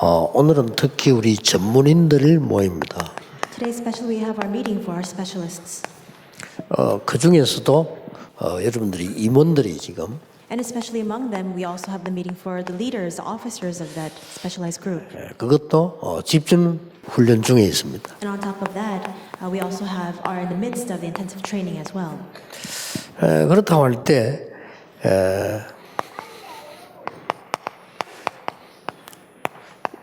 오늘은 특히 우리 전문인들 모임입니다. Today especially we have our meeting for our specialists. 그 중에서도 여러분들이 임원들이 지금 And especially among them, we also have the meeting for the leaders, the officers of that specialized group. 그것도 집중 훈련 중에 있습니다. And on top of that, we also are in the midst of the intensive training as well. 그렇다고 할 때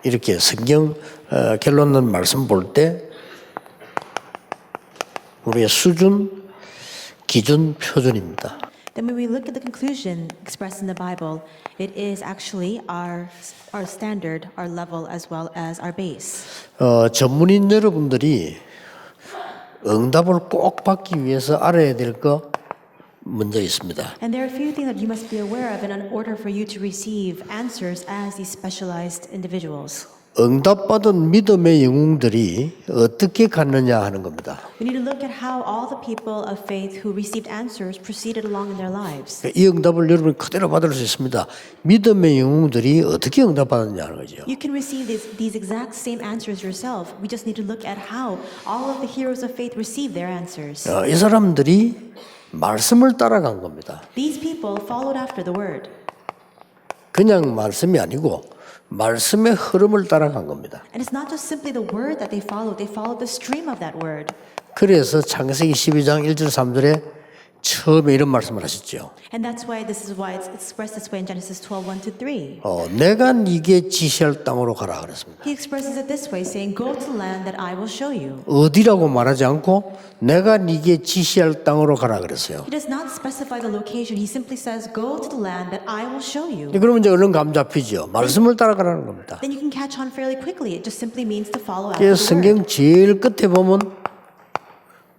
이렇게 성경 결론은 말씀 볼 때 우리의 수준, 기준, 표준입니다. Then when we look at the conclusion expressed in the Bible, it is actually our standard, our level, as well as our base. 전문인 여러분들이 응답을 꼭 받기 위해서 알아야 될 거 먼저 있습니다. And there are a few things that you must be aware of in order for you to receive answers as these specialized individuals. 응답받은 믿음의 영웅들이 어떻게 갔느냐 하는 겁니다. We need to look at how all the people of faith who received answers proceeded along in their lives. 이 응답을 여러분이 그대로 받을 수 있습니다. 믿음의 영웅들이 어떻게 응답받았냐 하는 거죠. You can receive these exact same answers yourself. We just need to look at how all of the heroes of faith received their answers. 이 사람들이 말씀을 따라간 겁니다. These people followed after the word. 그냥 말씀이 아니고 말씀의 흐름을 따라간 겁니다. And it's not just simply the word that they followed the stream of that word. 그래서 창세기 12장 1절 3절에 처음에 이런 말씀을 하셨죠. And that's why it's expressed this way in Genesis 12:1-3. 내가 네게 지시할 땅으로 가라 그랬습니다. He expresses it this way, saying, "Go to the land that I will show you." 어디라고 말하지 않고 내가 네게 지시할 땅으로 가라 그랬어요. He does not specify the location. He simply says, "Go to the land that I will show you." 그러면 이제 얼른 감 잡히죠. 말씀을 따라가라는 겁니다. Then you can catch on fairly quickly. It just simply means to follow after 그래서 the word. 성경 제일 끝에 보면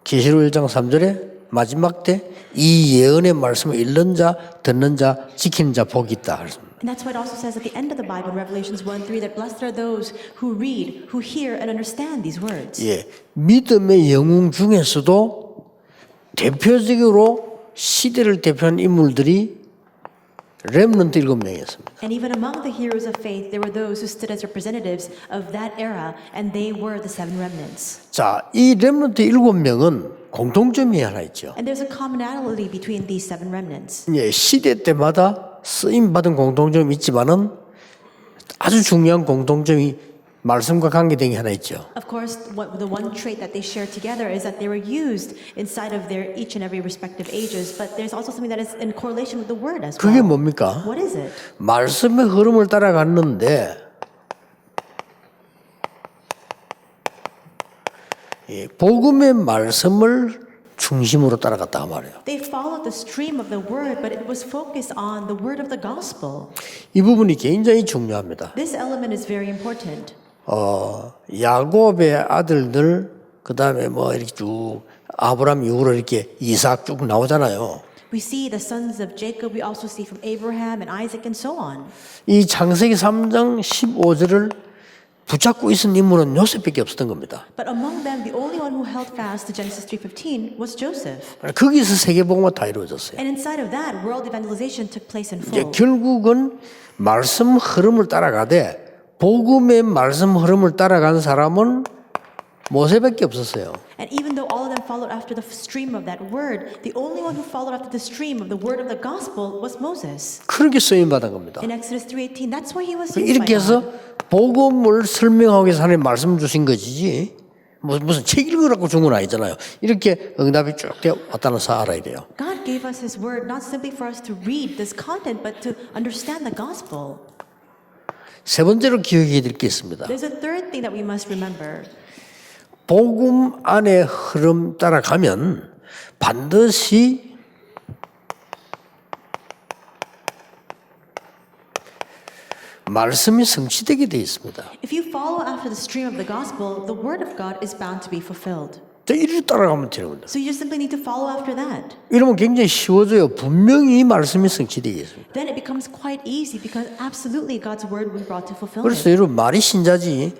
계시록 1장 3절에 마지막 때 이 예언의 말씀을 읽는 자, 듣는 자, 지키는 자 복이 있다. And that's why it also says at the end of the Bible, in Revelations 1:3, that blessed are those who read, who hear, and understand these words. 믿음의 영웅 중에서도 대표적으로 시대를 대표하는 인물들이 렘넌트 7명이었습니다. And even among the heroes of faith, there were those who stood as representatives of that era, and they were the seven remnants. 자, 이 렘넌트 7명은 공통점이 하나 있죠. And there's a commonality between these seven remnants. 시대 때마다 쓰임 받은 공통점이 있지만은 아주 중요한 공통점이 말씀과 관계된 게 하나 있죠. Of course, the one trait that they share together is that they were used inside of their each and every respective ages, but there's also something that is in correlation with the word as 그게 well. 뭡니까? What is it? 말씀의 흐름을 따라갔는데 복음의 말씀을 중심으로 따라갔다 말이에요. They followed the stream of the word, but it was focused on the word of the gospel. 이 부분이 굉장히 중요합니다. This element is very important. 야곱의 아들들 그다음에 뭐 이렇게 쭉 아브라함 이후로 이렇게 이삭 쭉 나오잖아요. We see the sons of Jacob. We also see from Abraham and Isaac and so on. 이 창세기 3장 15절을 붙잡고 있은 인물은 요셉밖에 없었던 겁니다. But among them, the only one who held fast to Genesis 3:15 was Joseph. 거기서 세계복음화 다 이루어졌어요. And inside of that, world evangelization took place in 이제 full. 결국은 말씀 흐름을 따라가되 복음의 말씀 흐름을 따라간 사람은 모세밖에 없었어요. And even though all of them followed after the stream of that word, the only one who followed after the stream of the word of the gospel was Moses. 그렇게 쓰임 받은 겁니다. In Exodus 3:18, that's why he was used by 이렇게 해서 God. 복음을 설명하기 위해서 하나님 말씀 주신 것이지 무슨 책 읽으라고 준 건 아니잖아요. 이렇게 응답이 쭉 왔다는 사 알아야 돼요. God gave us his word not simply for us to read this content, but to understand the gospel. 세 번째로 기억해야 될 게 있습니다. There's a third thing that we must remember. 복음 안의 흐름 따라가면 반드시 말씀이 성취되게 되어 있습니다. If you follow after the stream of the gospel, the word of God is bound to be fulfilled. 이리 따라가면 되는 겁니다. So you just simply need to follow after that. 이러면 굉장히 쉬워져요. 분명히 말씀이 성취되겠습니다. Then it becomes quite easy because absolutely God's word will be brought to fulfillment. 그래서 여러분 말이 신자지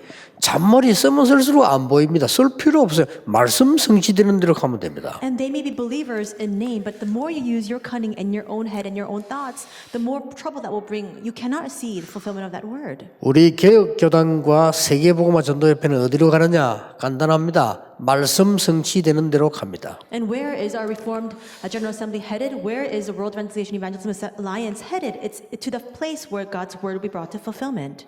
잔머리 쓰면 쓸수록 안 보입니다. 쓸 필요 없어요. 말씀 성취되는 대로 가면 됩니다. And they may be believers in name, but the more you use your cunning and your own head and your own thoughts, the more trouble that will bring. You cannot see the fulfillment of that word. 우리 개혁교단과 세계복음화 전도협회는 어디로 가느냐? 간단합니다. 말씀 성취되는 대로 갑니다. And where is our Reformed General Assembly headed? Where is the World Evangelization Evangelism Alliance headed? It's to the place where God's word will be brought to fulfillment.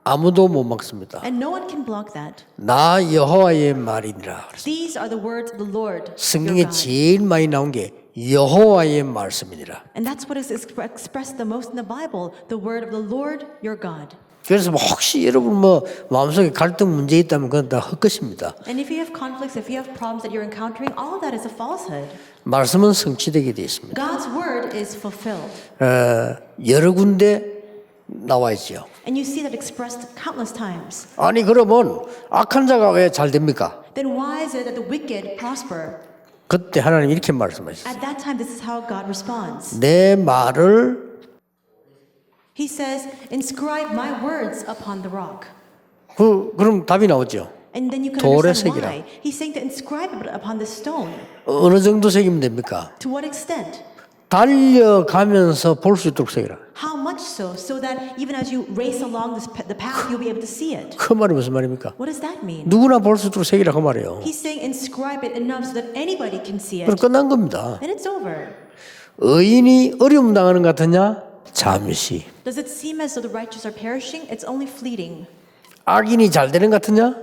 아무도 못 막습니다. And no one can block that. 나 여호와의 말이니라. These are the words of the Lord, your 성경에 God. 제일 많이 나온 게 여호와의 말씀이니라. And that's what is expressed the most in the Bible, the word of the Lord, your God. 그래서 혹시 여러분 마음속에 갈등 문제 있다면 그건 다 헛것입니다. And if you have conflicts, if you have problems that you're encountering, all of that is a falsehood. 말씀은 성취되게 되어 있습니다. God's word is fulfilled. 여러 군데 나와 있죠. And you see that expressed countless times. 아니 그러면 악한 자가 왜 잘 됩니까? Then why is it that the wicked prosper? 그때 하나님 이렇게 말씀하셨어요. At that time, this is how God responds. 내 말을 He says, inscribe my words upon the rock. 그럼 답이 나오죠. And then you can 돌에 understand 새기라. why. He's saying to inscribe it upon the stone. 어느 정도 새기면 됩니까? To what extent? 달려가면서 볼 수 있도록 새기라. How much so? So that even as you race along the path, you'll be able to see it. 그 말이 무슨 말입니까? What does that mean? 누구나 볼 수 있도록 새기라 그 말이에요. He's saying inscribe it enough so that anybody can see 그럼 it. 끝난 겁니다. Then it's over. 의인이 어려움 당하는 것 같으냐? 잠시. Does it seem as though the righteous are perishing? It's only fleeting. 악인이 잘 되는 것 같으냐?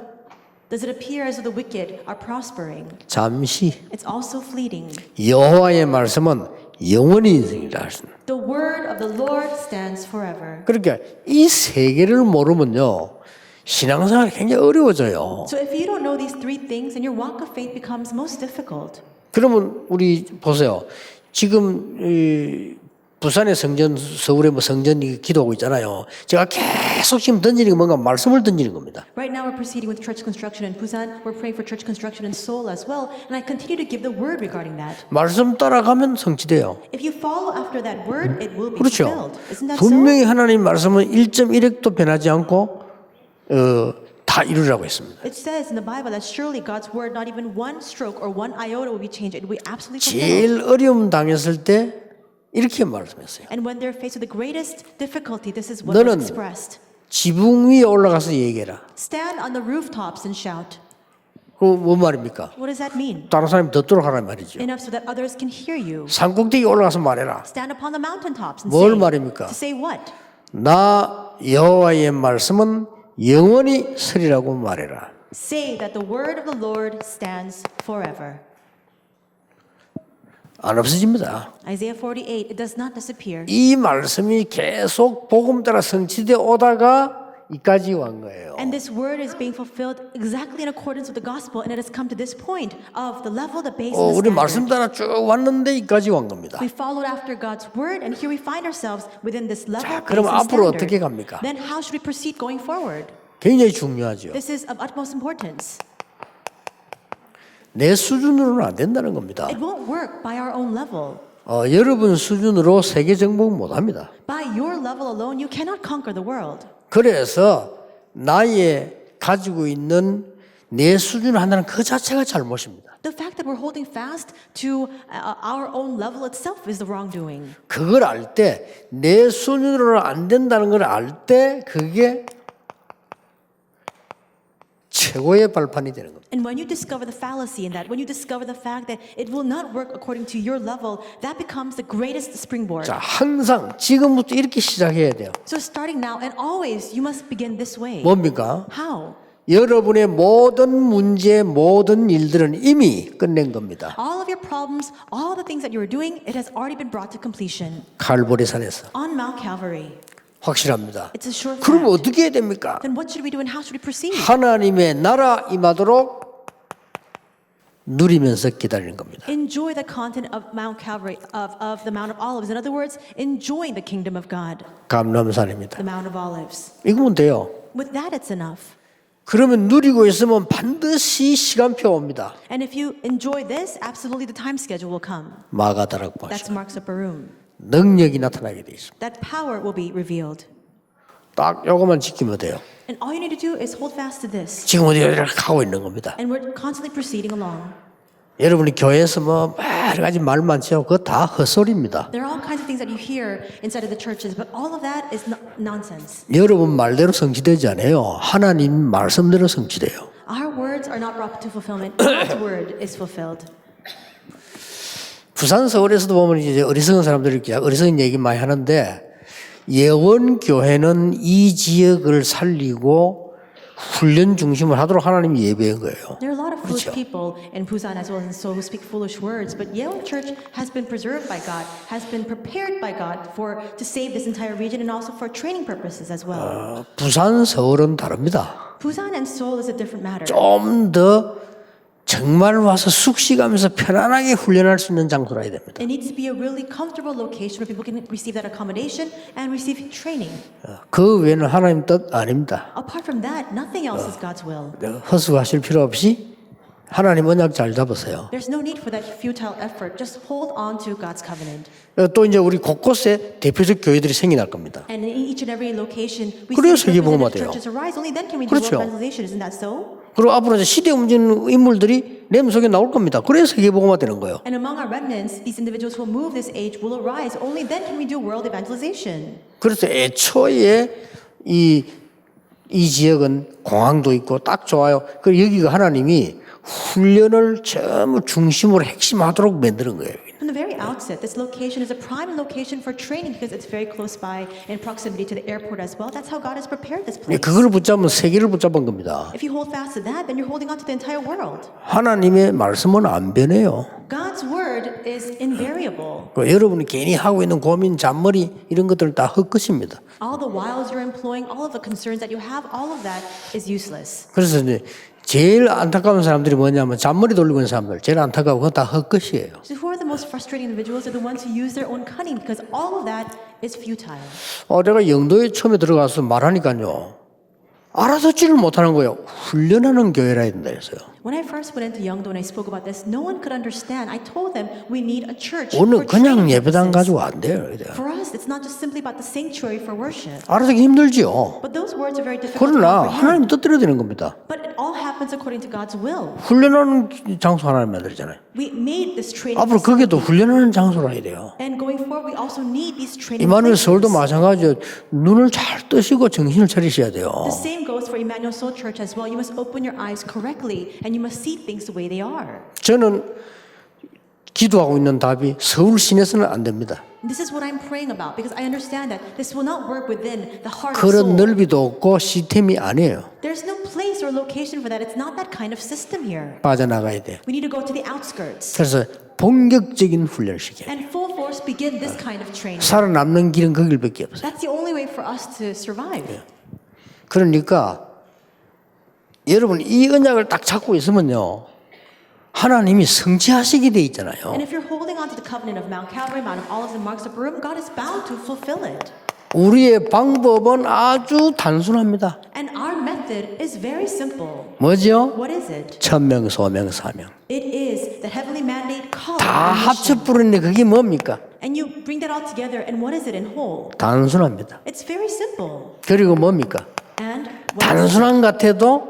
Does it appear as though the wicked are prospering? 잠시. It's also fleeting. 여호와의 말씀은 영원히 인생이라 하십니다. The word of the Lord stands forever. 그러니까 이 세 개를 모르면요 신앙생활이 굉장히 어려워져요. So if you don't know these three things, then your walk of faith becomes most difficult. 그러면 우리 보세요. 지금 이 부산의 성전, 서울의 성전 기도하고 있잖아요. 제가 계속 지금 던지는 게 뭔가 말씀을 던지는 겁니다. Right now we're proceeding with church construction in Busan. We're praying for church construction in Seoul as well. And I continue to give the word regarding that. 말씀 따라가면 성취돼요. If you follow after that word, it will be 그렇죠. fulfilled. Isn't that so? 분명히 하나님 말씀은 1.1획도 변하지 않고 다 이루라고 했습니다. It says in the Bible that surely God's word, not even one stroke or one iota will be changed. It will be absolutely fulfilled. 제일 어려움 당했을 때 이렇게 말씀했어요. And when they're faced with the greatest difficulty, this is what was 너는 expressed. 지붕 위에 올라가서 얘기해라. Stand on the rooftops and shout. 뭔 말입니까? What does that mean? 다른 사람이 듣도록 하란 말이죠. Enough so that others can hear you. 산꼭대기 올라가서 말해라. Stand upon the mountaintops and 뭘 say. 말입니까? To say what? 나 여호와의 말씀은 영원히 서리라고 말해라. Say that the word of the Lord stands forever. 안 없어집니다. Isaiah 48, it does not disappear. 이 말씀이 계속 복음 따라 성취되어 오다가 이까지 온 거예요. And this word is being fulfilled exactly in accordance with the gospel, and it has come to this point of the level, the base, and the 우리 말씀 standard. 따라 쭉 왔는데 이까지 온 겁니다. We followed after God's word, and here we find ourselves within this level, 자, base, 그럼 and 앞으로 standard. 어떻게 갑니까? Then how should we proceed going forward? 굉장히 중요하죠. This is of utmost importance. 내 수준으로는 안 된다는 겁니다. It won't work by our own level. 여러분 수준으로 세계 정복 못 합니다. By your level alone, you cannot conquer the world. 그래서 나의 가지고 있는 내 수준을 한다는 그 자체가 잘못입니다. The fact that we're holding fast to our own level itself is the wrongdoing. 그걸 알 때 내 수준으로는 안 된다는 걸 알 때 그게 최고의 발판이 되는 겁니다. And when you discover the fallacy in that, when you discover the fact that it will not work according to your level, that becomes the greatest springboard. 자, 항상 지금부터 이렇게 시작해야 돼요. So starting now and always, you must begin this way. 뭡니까? How? 여러분의 모든 문제, 모든 일들은 이미 끝낸 겁니다. All of your problems, all the things that you are doing, it has already been brought to completion 칼보리산에서 on Mount Calvary. 확실합니다. It's a sure 그럼 fact. 어떻게 해야 됩니까? Then what should we do and how should we proceed? 하나님의 나라 임하도록 누리면서 기다리는 겁니다. Enjoy the content of Mount Calvary, of the Mount of Olives. In other words, enjoying the kingdom of God, 감람산입니다. the Mount of Olives. 이거면 돼요. With that, it's enough. 그러면 누리고 있으면 반드시 시간표 옵니다. And if you enjoy this, absolutely the time schedule will come. 마가다락 That's 보시면 Mark's upper room. 능력이 나타나게 돼 있습니다. That power will be revealed. 딱 요것만 지키면 돼요. And all you need to do is hold fast to this. 지금 어디 이렇게 하고 있는 겁니다. And we're constantly proceeding along. 여러분이 교회에서 뭐 여러 가지 말 많지요. 그거 다 헛소리입니다. There are all kinds of things that you hear inside of the churches, but all of that is nonsense. 여러분 말대로 성취되지 않아요. 하나님 말씀대로 성취돼요. Our words are not brought to fulfillment. God's word is fulfilled. 부산 서울에서도 보면 이제 어리석은 사람들이 이렇게 어리석은 얘기 많이 하는데 예원 교회는 이 지역을 살리고 훈련 중심을 하도록 하나님이 예배한 거예요. There are a lot of foolish 그렇죠. people in Busan as well as in Seoul who speak foolish words, but Yale Church has been preserved by God, has been prepared by God to save this entire region and also for training purposes as well. 부산 서울은 다릅니다. Busan and Seoul is a different matter. 좀 더 정말 와서 숙식하면서 편안하게 훈련할 수 있는 장소라 해야 됩니다. It needs to be a really comfortable location where people can receive that accommodation and receive training. 그 외에는 하나님 뜻 아닙니다. Apart from that, nothing else is God's will. 허수하실 필요 없이 하나님 언약 잘 잡으세요. There's no need for that futile effort. Just hold on to God's covenant. 또 이제 우리 곳곳에 대표적 교회들이 생겨날 겁니다. And in each and every location, we 그래야 see 세계복음화 representative 돼요. churches arise. Only then can we do 그렇죠. world evangelization. Isn't that so? 그리고 앞으로 이제 시대 움직이는 인물들이 렘 속에 나올 겁니다. 그래서 세계복음화 되는 거예요. And among our remnants, these individuals who will move this age will arise. Only then can we do world evangelization. 그래서 애초에 이 지역은 공항도 있고 딱 좋아요. 그리고 여기가 하나님이 훈련을 전부 중심으로 핵심하도록 만드는 거예요. From the very outset, this location is a prime location for training because it's very close by in proximity to the airport as well. That's how God has prepared this place. 그걸 붙잡으면 세계를 붙잡은 겁니다. If you hold fast to that, then you're holding on to the entire world. 하나님의 말씀은 안 변해요. God's word is invariable. 여러분이 괜히 하고 있는 고민, 잔머리 이런 것들은 다 헛것입니다. All the wiles you're employing, all of the concerns that you have, all of that is useless. 그래서 이제 제일 안타까운 사람들이 뭐냐면 잔머리 돌리고 있는 사람들 제일 안타까워. 그건 다 헛것이에요. So who are the most frustrating individuals are the ones who use their own cunning because all of that is futile. 내가 영도에 처음에 들어가서 말하니까요. 알아듣지를 못하는 거예요. 훈련하는 교회라 된다 했어요. When I first went into Yeongdo and I spoke about this, no one could understand. I told them we need a church 오늘 for 그냥 training 예배당 purposes. 가지고 안 돼요. For us, it's not just simply about the sanctuary for worship. 알아듣기 힘들지요. But those words are very difficult to 그러나 comprehend. 하나님 뜻대로 되는 겁니다. But it all happens according to God's will. 훈련하는 장소 하나님 만들잖아요. We made this training 앞으로 그게 또 훈련하는 장소라 해야 돼요. and going forward, we also need these training 이마누엘 서울도 places. 마찬가지예요. 눈을 잘 뜨시고 정신을 차리셔야 돼요. The same goes for Emmanuel Soul Church as well. You must open your eyes correctly and you must see things the way they are. 저는 기도하고 있는 답이 서울 시내에서는 안 됩니다. This is what I'm praying about because I understand that this will not work within the heart of 그런 Seoul. 넓이도 없고 시스템이 아니에요. There's no place or location for that. It's not that kind of system here. 빠져나가야 돼. We need to go to the outskirts 그래서 본격적인 훈련을 시켜요. and full force begin this kind of training. 살아남는 길은 그 길밖에 없어요. That's the only way for us to survive. 그러니까 여러분 이 언약을 딱 잡고 있으면요. 하나님이 성취하시게 돼 있잖아요. And if you're holding on to the covenant of Mount Calvary, Mount of Olives, and Marks of Barum, God is bound to fulfill it. 우리의 방법은 아주 단순합니다. And our method is very simple. 뭐죠? What is it? 천명, 소명, 사명. It is the heavenly mandate call. 다 and mission. 합쳐 부르는데 그게 뭡니까? And you bring that all together, and what is it in whole? 단순합니다. It's very simple. 그리고 뭡니까? And what is it? 단순한 것 같아도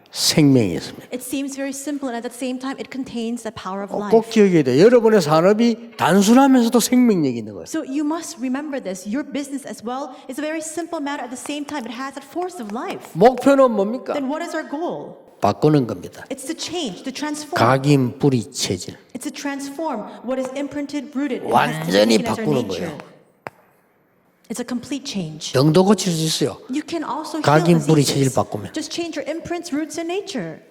생명이 있습니다. It seems very simple, and at the same time, it contains the power of life. 꼭 기억해야 돼요. 여러분의 산업이 단순하면서도 생명력이 있는 거예요. So you must remember this. Your business as well is a very simple matter. At the same time, it has that force of life. 목표는 뭡니까? Then what is our goal? 바꾸는 겁니다. It's to change, to transform. 각인 뿌리 체질. It's to transform what is imprinted, rooted, and 완전히 has taken as our 바꾸는 nature. 거예요. It's a complete change. 영도 고칠 수 있어요. You can also 각인 heal 뿌리 체질 diseases. 바꾸면. Just change your imprints, roots, and nature.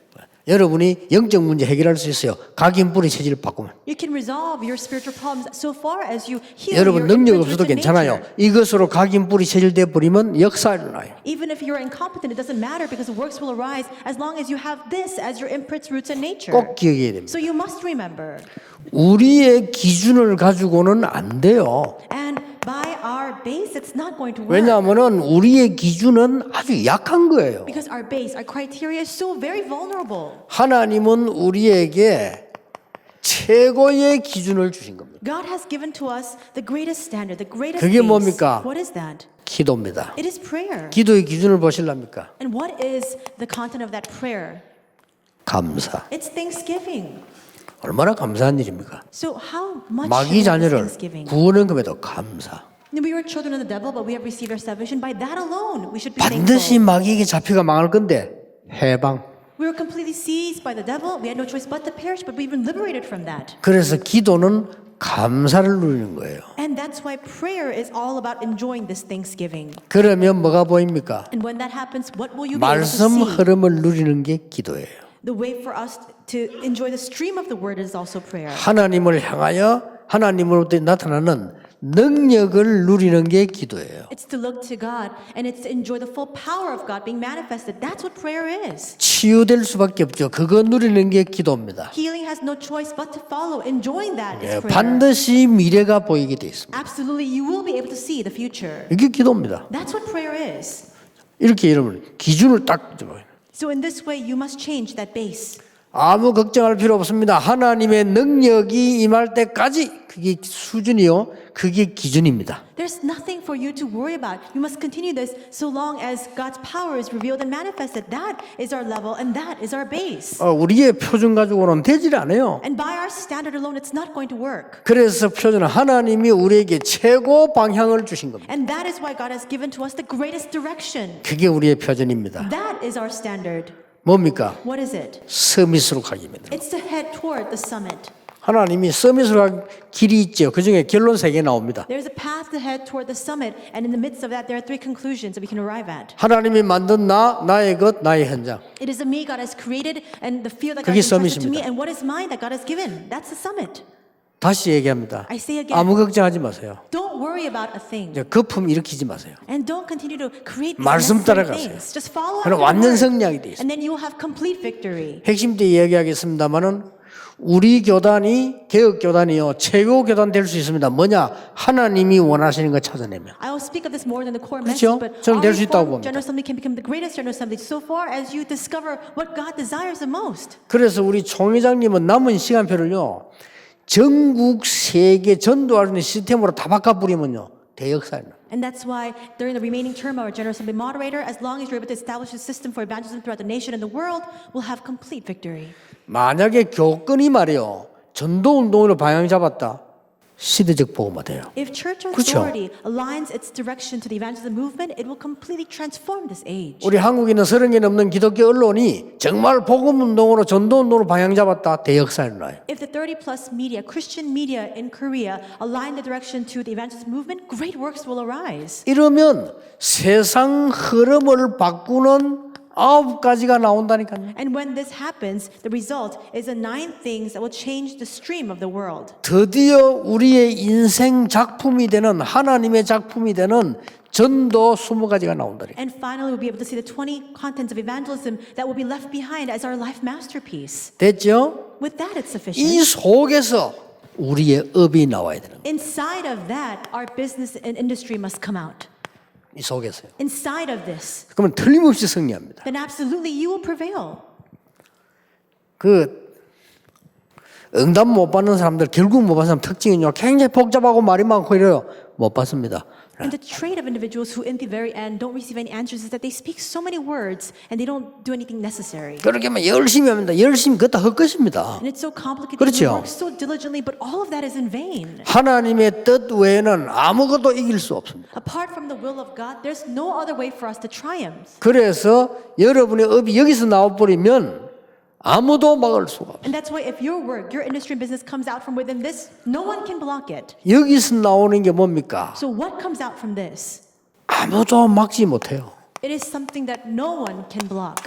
여러분이 영적 문제 해결할 수 있어요. 각인 뿌리 체질을 바꾸면. You can resolve your spiritual problems so far as you heal 여러분 your 능력 imprints, 없어도 roots, and 괜찮아요. nature. 이것으로 각인 뿌리 체질 돼 버리면 역사 일어나요. Even if you're incompetent, it doesn't matter because the works will arise as long as you have this as your imprints, roots, and nature. 꼭 기억해야 됩니다. So you must remember. 우리의 기준을 가지고는 안 돼요. And by our base, it's not going to work. 왜냐하면 우리의 기준은 아주 약한 거예요. Because our base, our criteria is so very vulnerable. 하나님은 우리에게 최고의 기준을 주신 겁니다. God has given to us the greatest standard, the greatest 그게 base. 뭡니까? What is that? 기도입니다. It is prayer. 기도의 기준을 보실랍니까? And what is the content of that prayer? 감사. It's thanksgiving. 얼마나 감사한 일입니까? So how much 마귀 is 자녀를 thanksgiving? 구원한 금에도 감사. We were children of the devil, but we have received our salvation. By that alone, we should be 반드시 thankful. 마귀에게 잡혀가 망할 건데 해방. We were completely seized by the devil. We had no choice but to perish, but we've been liberated from that. 그래서 기도는 감사를 누리는 거예요. And that's why prayer is all about enjoying this thanksgiving. 그러면 뭐가 보입니까? And when that happens, what will you be able to 말씀 see? 흐름을 누리는 게 기도예요. The way for us to enjoy the stream of the word is also prayer. 하나님을 향하여 하나님으로부터 나타나는 능력을 누리는 게 기도예요. It's to look to God and it's to enjoy the full power of God being manifested. That's what prayer is. 치유될 수밖에 없죠. 그거 누리는 게 기도입니다. Healing has no choice but to follow. Enjoying that is 예, prayer. 반드시 미래가 보이게 돼 있습니다. Absolutely, you will be able to see the future. 이게 기도입니다. That's what prayer is. 이렇게 여러분 기준을 딱 잡아요. So in this way, you must change that base. 아무 걱정할 필요 없습니다. 하나님의 능력이 임할 때까지 그게 수준이요. 그게 기준입니다. There's nothing for you to worry about. You must continue this so long as God's power is revealed and manifested. That is our level and that is our base. 우리의 표준 가지고는 되질 않아요. And by our standard alone, it's not going to work. 그래서 표준은 하나님이 우리에게 최고 방향을 주신 겁니다. And that is why God has given to us the greatest direction. 그게 우리의 표준입니다. That is our standard. 뭡니까? What is it? 서밋으로 가기입니다. It's to head toward the summit. 하나님이 서밋으로 갈 길이 있죠. 그 중에 결론 3개 나옵니다. There's a path to head toward the summit, and in the midst of that, there are 3 conclusions that we can arrive at. 하나님이 만든 나의 것, 나의 현장. It is a me God has created, and the field that God 그게 has entrusted to me, 서밋입니다. and what is mine that God has given. That's the summit. 다시 얘기합니다. I say again. 아무 걱정하지 마세요. Don't worry about a thing, 이제 거품 일으키지 마세요. and don't continue to create these 말씀 unnecessary 따라가세요. things. Just follow 그럼 after the 완전 word, 승리하게 돼 있어요. and then you will have complete victory. 핵심 때 이야기하겠습니다만은 우리 교단이 개혁 교단이요 최고 교단 될 수 있습니다. 뭐냐? 하나님이 원하시는 거 찾아내면. I will speak of this more than the core 그렇죠? message, but 저는 our 될수 있다고 Reformed 봅니다. General Assembly can become the greatest General Assembly so far as you discover what God desires the most. 그래서 우리 총회장님은 남은 시간표를요 전국 세계 전도할 수 있는 시스템으로 다 바꿔버리면요 대역사예요. And that's why during the remaining term of our General Assembly moderator, as long as you're able to establish a system for evangelism throughout the nation and the world, we'll have complete victory. 만약에 교권이 말이요 전도 운동으로 방향 잡았다 시대적 복음화 돼요. If church 그렇죠. authority aligns its direction to the evangelism movement, it will completely transform this age. 우리 한국에 있는 30개 넘는 기독교 언론이 정말 복음 운동으로 전도 운동으로 방향 잡았다 대역사에 나요. If the 30 plus media, Christian media in Korea, align the direction to the evangelism movement, great works will arise. 이러면 세상 흐름을 바꾸는 9가지가 나온다니까요. And when this happens, the result is the 9 things that will change the stream of the world. 드디어 우리의 인생 작품이 되는 하나님의 작품이 되는 전도 20가지가 나온다니까요. And finally, we'll be able to see the 20 contents of evangelism that will be left behind as our life masterpiece. 됐죠? With that, it's 이 sufficient. 속에서 우리의 업이 나와야 되는 거예요. Inside of that, our business and industry must come out. 이 속에서요. Inside of this, 그러면 틀림없이 승리합니다. then absolutely you will prevail. 그 응답 못 받는 사람들 결국 못 받는 사람 특징은요. 굉장히 복잡하고 말이 많고 이래요. 못 받습니다. And the trait of individuals who, in the very end, don't receive any answers is that they speak so many words and they don't do anything necessary. 그렇게 하면 열심히 합니다. 열심히 그것도 헛것입니다. And it's so complicated. 그렇죠. We work so diligently, but all of that is in vain. 하나님의 뜻 외에는 아무것도 이길 수 없습니다. Apart from the will of God, there's no other way for us to triumph. 그래서 여러분의 업이 여기서 나와버리면 아무도 막을 수가 없어요. And that's why if your work, your industry and business comes out from within this, no one can block it. 여기서 나오는 게 뭡니까? So what comes out from this? 아무도 막지 못해요. It is something that no one can block.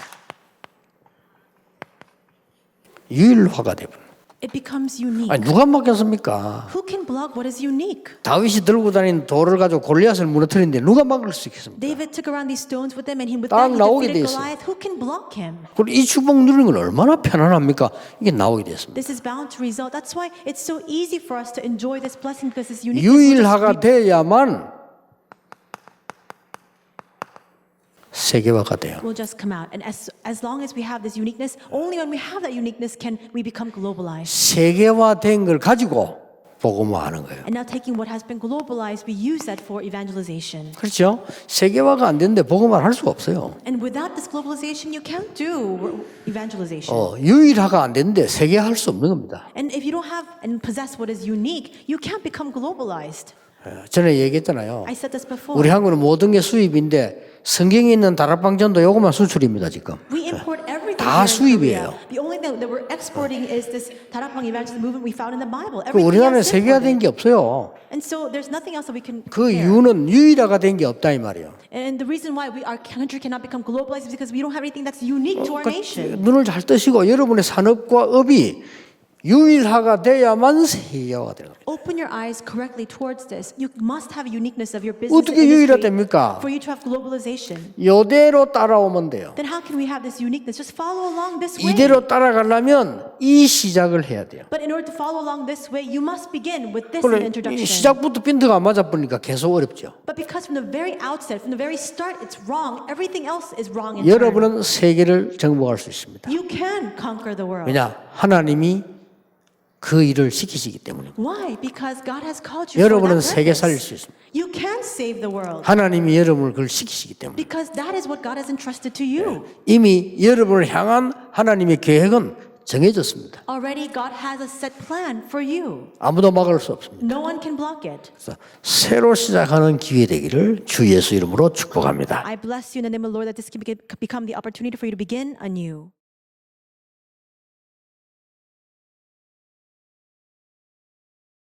유일화가 되버려요. It becomes unique. 아니 누가 막겠습니까? Who can block what is unique? 다윗이 들고 다니는 돌을 가지고 골리앗을 무너뜨리는데 누가 막을 수 있겠습니까? David took around these stones with him, and with 딱 that he 나오게 돼 defeated 있어요. Goliath. Who can block him? 그리고 이 축복 누리는 건 얼마나 편안합니까? 이게 나오게 됐습니다. This is bound to result. That's why it's so easy for us to enjoy this blessing because it's unique. 유일화가 돼야만 세계화가 돼요. will just come out. And as long as we have this uniqueness, only when we have that uniqueness can we become globalized. 세계화된 걸 가지고 복음화하는 거예요. And now taking what has been globalized, we use that for evangelization. 그렇죠? 세계화가 안 되는데 복음화를 할 수가 없어요. And without this globalization, you can't do evangelization. 유일화가 안 되는데 세계화할 수 없는 겁니다. And if you don't have and possess what is unique, you can't become globalized. 전에 얘기했잖아요. I said this before. 우리 한국은 모든 게 수입인데 성경에 있는 다락방전도 요것만 수출입니다 지금. We import everything 다 here in 수입이에요. Korea. The only thing that we're exporting is this 다락방 evangelism movement we found in the Bible. 그 Everything 우리나라는 else is 세계화된 imported. 게 없어요. And so there's nothing else that we can 그 compare. 이유는 유일화가 된 게 없다 이 말이에요. And the reason why our country cannot become globalized is because we don't have anything that's unique to our nation. 눈을 잘 뜨시고 여러분의 산업과 업이 유일화가 돼야만 세계화가 되는 거예요. Open your eyes correctly towards this. You must have a uniqueness of your business 어떻게 and industry 유일화됩니까? for you to have globalization. 이대로 따라오면 돼요. Then how can we have this uniqueness? Just follow along this way. 이대로 따라가려면 이 시작을 해야 돼요. But in order to follow along this way, you must begin with this 그런데 이 introduction. 시작부터 핀트가 안 맞아 보니까 계속 어렵죠. But because from the very outset, from the very start, it's wrong. Everything else is wrong in turn. 여러분은 세계를 정복할 수 있습니다. You can conquer the world. 왜냐? 하나님이 그 일을 시키시기 때문에. Why? Because God has called you for 여러분은 that 세계 살릴 수 purpose. 있습니다. You can save the world. 하나님이 여러분을 그걸 시키시기 때문에. Because that is what God has entrusted to you. 이미 여러분을 향한 하나님의 계획은 정해졌습니다. Already God has a set plan for you. 아무도 막을 수 없습니다. No one can block it. 그래서 새로 시작하는 기회 되기를 주 예수 이름으로 축복합니다. I bless you in the name of the Lord that this can become the opportunity for you to begin anew.